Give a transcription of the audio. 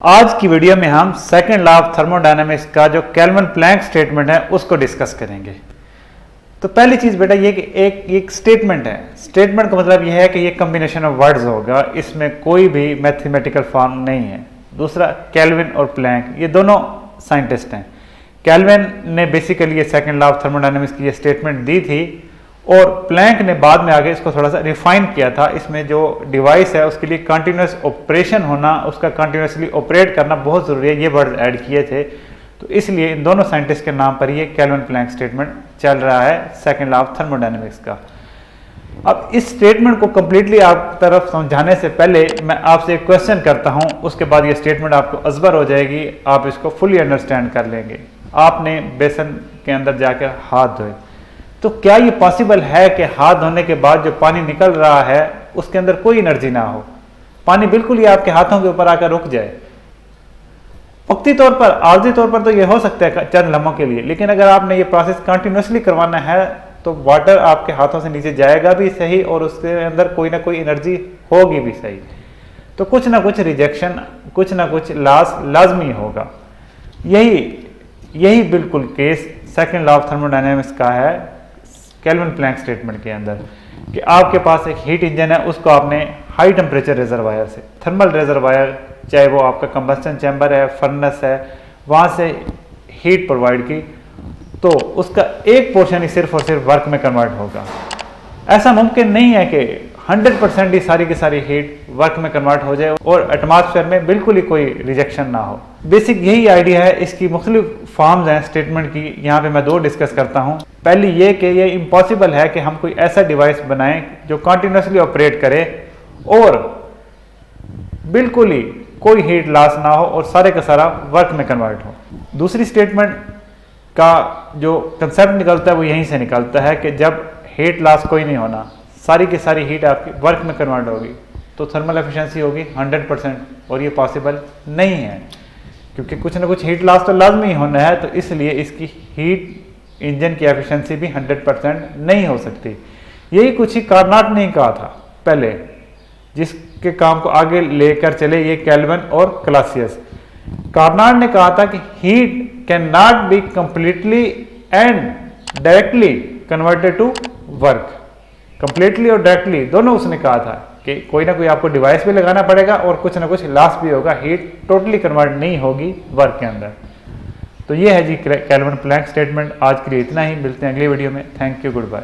आज की वीडियो में हम सेकंड लॉ ऑफ थर्मोडायनामिक्स का जो केल्विन प्लैंक स्टेटमेंट है उसको डिस्कस करेंगे। तो पहली चीज बेटा ये कि एक स्टेटमेंट है। स्टेटमेंट का मतलब यह है कि ये कॉम्बिनेशन ऑफ वर्ड्स होगा, इसमें कोई भी मैथमेटिकल फॉर्म नहीं है। दूसरा, केल्विन और प्लैंक ये दोनों साइंटिस्ट हैं। केल्विन ने बेसिकली ये सेकंड लॉ ऑफ थर्मोडायनामिक्स की ये स्टेटमेंट दी थी और प्लैंक ने बाद में आगे इसको थोड़ा सा रिफाइन किया था। इसमें जो डिवाइस है उसके लिए कंटिन्यूस ऑपरेशन होना, उसका कंटिन्यूसली ऑपरेट करना बहुत ज़रूरी है, ये वर्ड ऐड किए थे। तो इसलिए इन दोनों साइंटिस्ट के नाम पर ये केल्विन प्लैंक स्टेटमेंट चल रहा है सेकंड लॉ ऑफ थर्मोडायनामिक्स का। अब इस स्टेटमेंट को कंप्लीटली आप तरफ समझाने से पहले मैं आपसे एक क्वेश्चन करता हूं, उसके बाद ये स्टेटमेंट आपको अजबर हो जाएगी, आप इसको फुली अंडरस्टैंड कर लेंगे। आपने बेसन के अंदर जाकर हाथ धोए, तो क्या ये पॉसिबल है कि हाथ धोने के बाद जो पानी निकल रहा है उसके अंदर कोई एनर्जी ना हो, पानी बिल्कुल ही आपके हाथों के ऊपर आकर रुक जाए? वक्ती तौर पर, आर्जी तौर पर तो ये हो सकता है चंद लम्हों के लिए, लेकिन अगर आपने ये प्रोसेस कंटिन्यूसली करवाना है तो वाटर आपके हाथों से नीचे जाएगा भी सही और उसके अंदर कोई ना कोई एनर्जी होगी भी सही। तो कुछ ना कुछ रिजेक्शन, कुछ ना कुछ लॉस लाजमी होगा। यही बिल्कुल case second law of thermodynamics का है केल्विन प्लैंक स्टेटमेंट के अंदर, कि आपके पास एक हीट इंजन है, उसको आपने हाई टेम्परेचर रिजर्वायर से, थर्मल रिजर्वायर, चाहे वो आपका कंबस्टन चैम्बर है, फर्नेस है, वहाँ से हीट प्रोवाइड की, तो उसका एक पोर्शन ही सिर्फ और सिर्फ वर्क में कन्वर्ट होगा। ऐसा मुमकिन नहीं है कि 100% ही सारी की सारी हीट वर्क में कन्वर्ट हो जाए और एटमॉस्फेयर में बिल्कुल ही कोई रिजेक्शन ना हो। बेसिक यही आइडिया है। इसकी मुख्तलिफ फॉर्म्स हैं स्टेटमेंट की, यहाँ पे मैं दो डिस्कस करता हूँ। पहली ये कि ये इम्पॉसिबल है कि हम कोई ऐसा डिवाइस बनाएं जो कंटिन्यूसली ऑपरेट करे और बिल्कुल ही कोई हीट लॉस ना हो और सारे का सारा वर्क में कन्वर्ट हो। दूसरी स्टेटमेंट का जो कंसेप्ट निकलता है वो यहीं से निकलता है कि जब हीट लॉस कोई नहीं होना, सारी की सारी हीट आपकी वर्क में कन्वर्ट होगी, तो थर्मल एफिशिएंसी होगी 100%, और ये पॉसिबल नहीं है क्योंकि कुछ ना कुछ हीट लॉस तो लाजमी होना है। तो इसलिए इसकी हीट इंजन की एफिशिएंसी भी 100% नहीं हो सकती। यही कुछ ही कार्नाट ने कहा था पहले, जिसके काम को आगे लेकर चले ये केल्विन और क्लासियस। कार्नाट ने कहा था कि heat can not be completely and directly converted to work. Completely और डायरेक्टली दोनों उसने कहा था कि कोई ना कोई आपको डिवाइस भी लगाना पड़ेगा और कुछ ना कुछ लॉस भी होगा, हीट टोटली कन्वर्ट नहीं होगी वर्क के अंदर। तो ये है जी केल्विन प्लैंक स्टेटमेंट। आज के लिए इतना ही, मिलते हैं अगली वीडियो में। Thank you, good bye.